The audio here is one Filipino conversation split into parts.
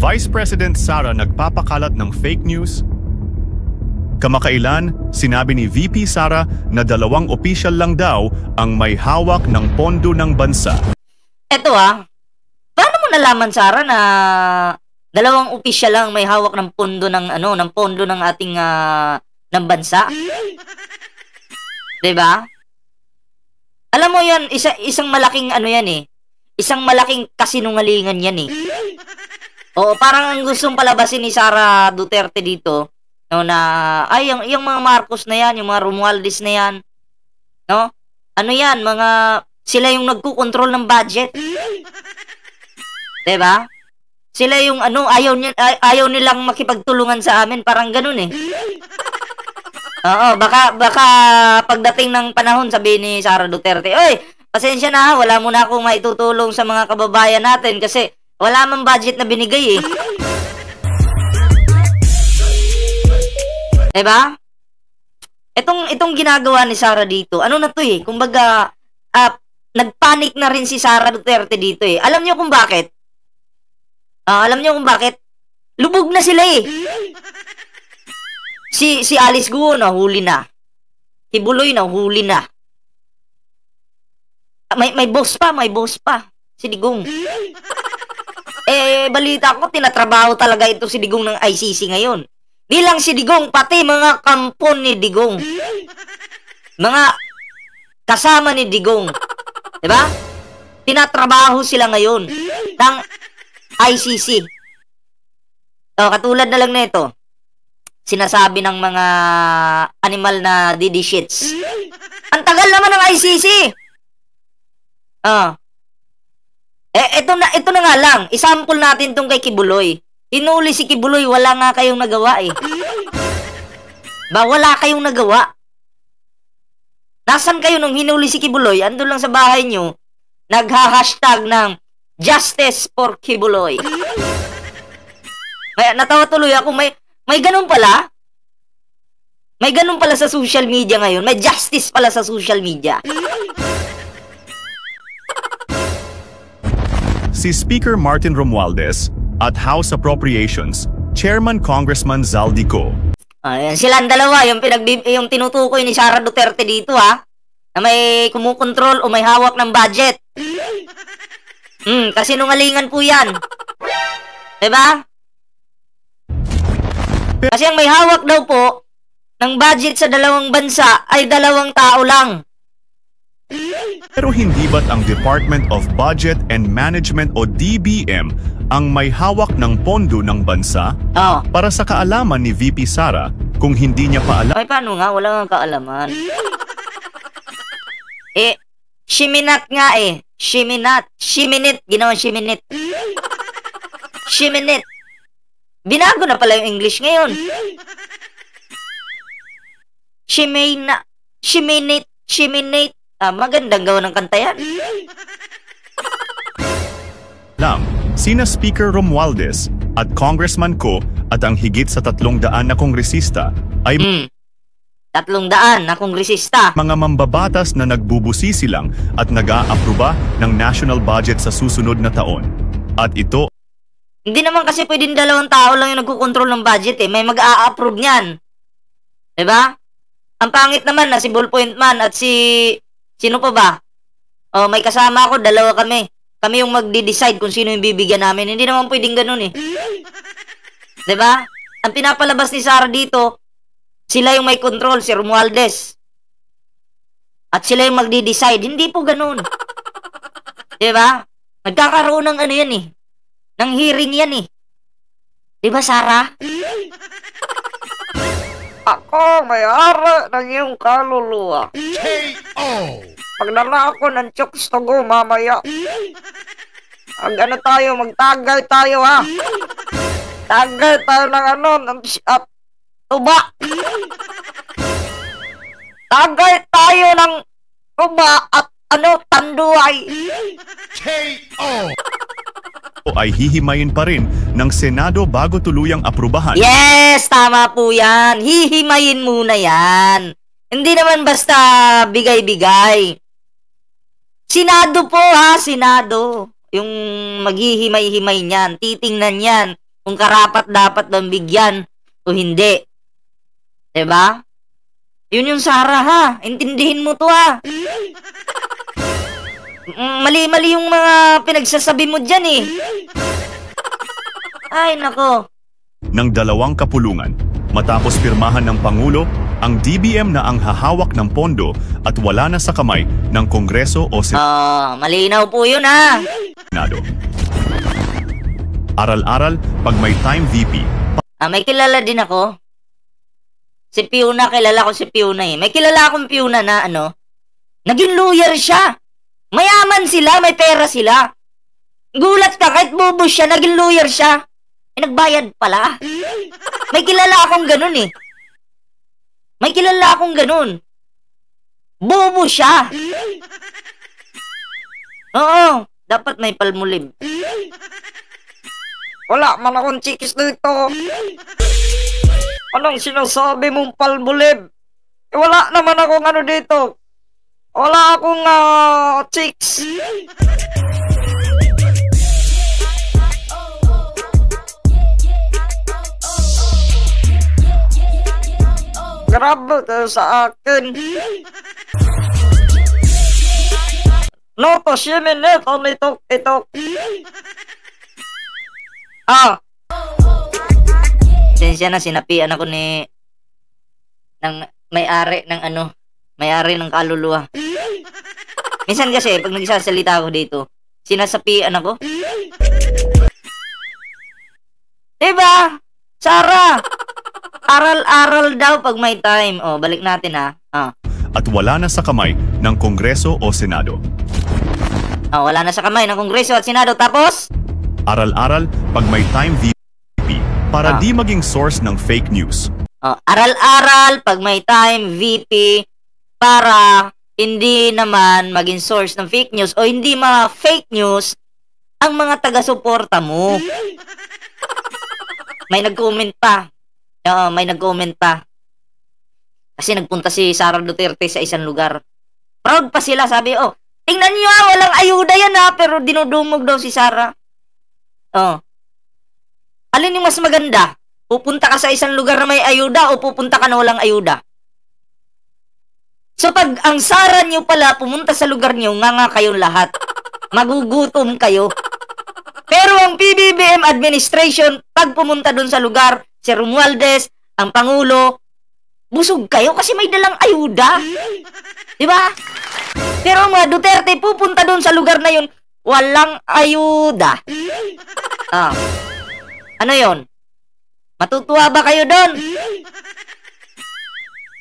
Vice President Sara nagpapakalat ng fake news? Kamakailan, sinabi ni VP Sara na 2 opisyal lang daw ang may hawak ng pondo ng bansa. Eto paano mo nalaman, Sara, na 2 opisyal lang may hawak ng pondo ng pondo ng ating ng bansa? 'Di ba? Alam mo 'yan, isang malaking yan Isang malaking kasinungalingan 'yan eh. Oo, parang ang gustong palabasin ni Sara Duterte dito, no, na ay yung mga Marcos na 'yan, yung mga Romualdez na 'yan, no? Ano 'yan, sila yung nagko-control ng budget. 'Di ba? Sila yung ayaw nilang makipagtulungan sa amin, parang ganoon eh. Oo, baka pagdating ng panahon sabihin ni Sara Duterte, "Oy, pasensya na, wala mo na akong maitutulong sa mga kababayan natin kasi wala mang budget na binigay eh." Diba? Itong ginagawa ni Sara dito, ano na to eh, kumbaga, nagpanic na rin si Sara Duterte dito eh. Alam niyo kung bakit? Lubog na sila eh. Si Alice Guo nahuli na. Si Buloy nahuli na. May boss pa, si Digong. Balita ko, tinatrabaho talaga ito si Digong ng ICC ngayon. Di lang si Digong, pati mga kampon ni Digong. Mga kasama ni Digong. Diba? Tinatrabaho sila ngayon ng ICC. Katulad na lang nito, sinasabi ng mga animal na didi shits. Ang tagal naman ng ICC. Ito na nga lang, isample natin tong kay Kibuloy. Hinuli si Kibuloy, wala nga kayong nagawa eh. Wala kayong nagawa. Nasaan kayo nung hinuli si Kibuloy? Andun lang sa bahay nyo, nagha-hashtag ng Justice for Kibuloy. Natawa tuloy ako, may ganun pala. May ganun pala sa social media ngayon. May justice pala sa social media. Si Speaker Martin Romualdez at House Appropriations Chairman Congressman Zaldico. Ayan, silang dalawa yung tinutukoy ni Sara Duterte dito na may kumukontrol o may hawak ng budget. Kasi nungalingan po yan. Diba? Kasi ang may hawak daw po ng budget sa 2 bansa ay 2 tao lang. Pero hindi ba't ang Department of Budget and Management o DBM ang may hawak ng pondo ng bansa? Para sa kaalaman ni VP Sara, kung hindi niya pa alam... Ay, paano nga? Wala nga kaalaman. Shiminat nga eh. Shiminit. Ginawa Shiminit. Shiminit. Binago na pala yung English ngayon. Shiminate. Magandang gawa ng kanta yan. Sina Speaker Romualdez at Congressman Ko at ang higit sa 300 na kongresista ay 300 na kongresista. Mga mambabatas na nagbubusisi lang at nag-aaproba ng national budget sa susunod na taon. At ito... Hindi naman kasi pwedeng 2 tao lang yung nagkukontrol ng budget eh. May mag-a-approve niyan. Diba? Ang pangit naman na si Ballpoint Man at sino pa ba? May kasama ako, 2 kami. Kami yung magdi-decide kung sino yung bibigyan namin. Hindi naman pwedeng ganun eh. Diba? Ang pinapalabas ni Sara dito, sila yung may control, si Romualdez. At sila yung magdi-decide. Hindi po ganun. Diba? Nagkakaroon ng yan eh. Ng hearing yan eh. Diba, Sara? Ako, may-ari ng iyong kaluluwa. K.O. Maglala ako ng chokes to go mamaya. Magtagay tayo ha. Tagay tayo ng tuba. Tagay tayo ng tuba at tanduay. K.O. ay hihimayin pa rin ng Senado bago tuluyang aprubahan. Yes, tama po yan. Hihimayin muna yan. Hindi naman basta bigay-bigay. Senado po Senado. Yung maghihimay-himay niyan. Titingnan yan kung karapat-dapat bang bigyan o hindi. Diba? Yun yung Sarah, ha? Intindihin mo to, ha? Mali-mali yung mga pinagsasabi mo dyan, eh. Ay, nako. Ng 2 kapulungan, matapos pirmahan ng Pangulo, ang DBM na ang hahawak ng pondo at wala na sa kamay ng Kongreso o malinaw po yun, ha? Senado. Aral-aral pag may time VP. May kilala din ako. Si Piuna, kilala ko si Piuna eh. May kilala akong Piuna na naging lawyer siya. Mayaman sila, may pera sila. Gulat ka, kahit bobo siya, naging lawyer siya. Nagbayad pala. May kilala akong ganun eh. May kilala akong ganun. Bobo siya. Oo, dapat may palmulib. Wala man akong chikis dito. Anong sinasabi mong palmulib? Wala naman akong dito. Wala akong chicks. Grabe ka sa akin. No to shiminit on ito. Sensya na, sinapian ako ng may-ari ng may-ari ng kaluluwa. Minsan kasi, pag nagsasalita ako dito, sinasapian ako. Diba? Sarah! Aral-aral daw pag may time. Balik natin, ha. At wala na sa kamay ng Kongreso o Senado. Wala na sa kamay ng Kongreso at Senado. Tapos? Aral-aral pag may time VP para di maging source ng fake news. Aral-aral pag may time VP para hindi naman maging source ng fake news o hindi mga fake news ang mga taga-suporta mo. May nag-comment pa. May nag-comment pa. Kasi nagpunta si Sara Duterte sa isang lugar. Proud pa sila, sabi, tingnan nyo walang ayuda yan pero dinudumog daw si Sara. Alin yung mas maganda? Pupunta ka sa isang lugar na may ayuda o pupunta ka na walang ayuda? So pag ang Sara nyo pala pumunta sa lugar nyo, nga kayong lahat. Magugutom kayo. Pero ang PBBM administration, pag pumunta dun sa lugar, si Romualdez, ang Pangulo, busog kayo kasi may dalang ayuda. Diba? Pero mga Duterte, pupunta dun sa lugar na yun, walang ayuda. Ano yon? Matutuwa ba kayo doon?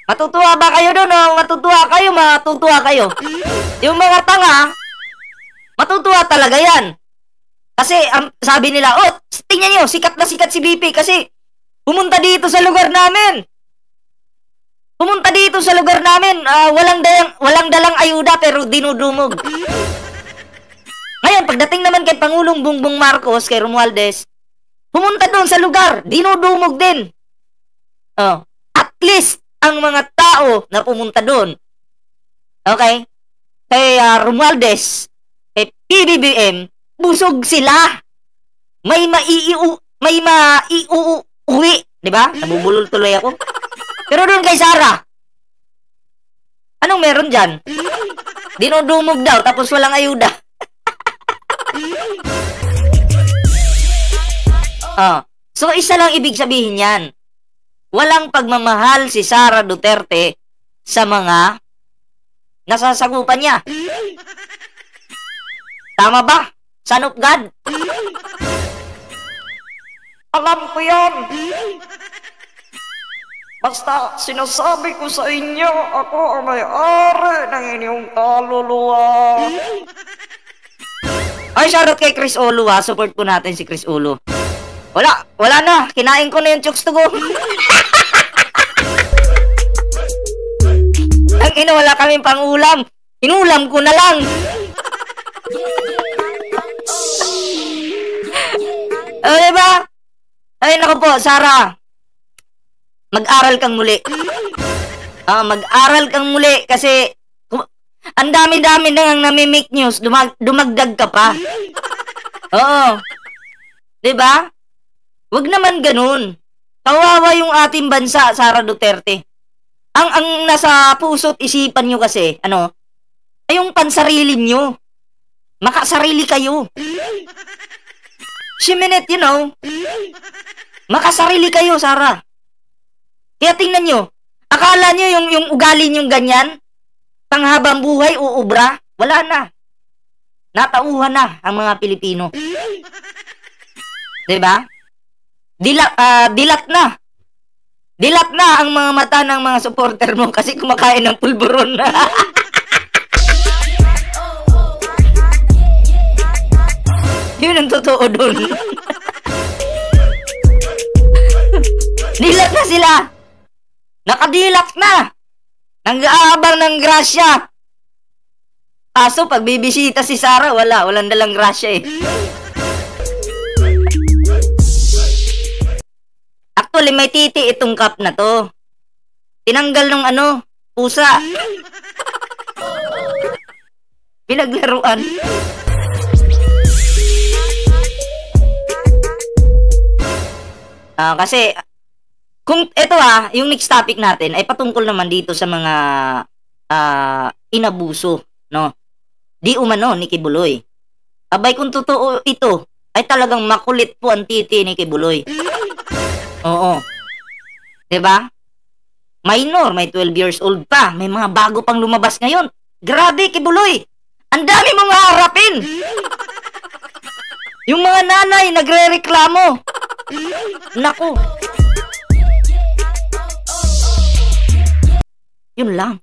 Matutuwa ba kayo doon o matutuwa kayo? Yung mga tanga, matutuwa talaga yan. Kasi sabi nila, tingnan nyo, sikat na sikat si BP kasi pumunta dito sa lugar namin. Walang dalang ayuda pero dinudumog. Ngayon, pagdating naman kay Pangulong Bongbong Marcos, kay Romualdez, pumunta doon sa lugar, dinudumog din. At least, ang mga tao na pumunta doon, okay, kay Romualdez, kay PBBM, busog sila. May maiuwi, di ba? Nabubulol tuloy ako. Pero doon kay Sara, anong meron dyan? Dinudumog daw, tapos walang ayuda. So isa lang ibig sabihin yan. Walang pagmamahal si Sara Duterte sa mga nasasagupan niya. Tama ba? Son of God? Alam ko yan. Basta sinasabi ko sa inyo, ako ang may-ari ng inyong kaluluwa. Ay, shoutout kay Chris Olo Support po natin si Chris Olo. Wala na. Kinain ko na yung chokes to go. Ang wala kaming pangulam. Inulam ko na lang. Diba? Ay, naku po, Sara. Mag-aral kang muli. Mag-aral kang muli kasi ang dami-dami nang nami-make news. Dumagdag ka pa. Oo. Diba? Wag naman ganun. Kawawa yung ating bansa, Sara Duterte. Ang nasa puso't isipan nyo kasi, ay yung pansarili nyo. Makasarili kayo. Shiminit, makasarili kayo, Sara. Kaya tingnan nyo, akala nyo yung ugali nyo ganyan, panghabang buhay, uubra, wala na. Natauhan na ang mga Pilipino. Diba? Dilat na. Dilat na ang mga mata ng mga supporter mo kasi kumakain ng pulburon na. Yun ang totoo dun. Dilat na sila. Nakadilat na. Nang-aabang ng grasya. Kaso pag bibisita si Sara, walang dalang grasya eh. Actually, may titi itong cup na to. Tinanggal ng pusa. Pinaglaruan. Kasi, kung ito yung next topic natin ay patungkol naman dito sa mga inabuso, no? Di umano ni Kibuloy. Abay, kung totoo ito, ay talagang makulit po ang titi ni Kibuloy. Oo. Diba? Minor, may 12 years old pa. May mga bago pang lumabas ngayon. Grabe, Kibuloy! Ang dami mong haharapin! Yung mga nanay nagre-reklamo. Naku. Yun lang.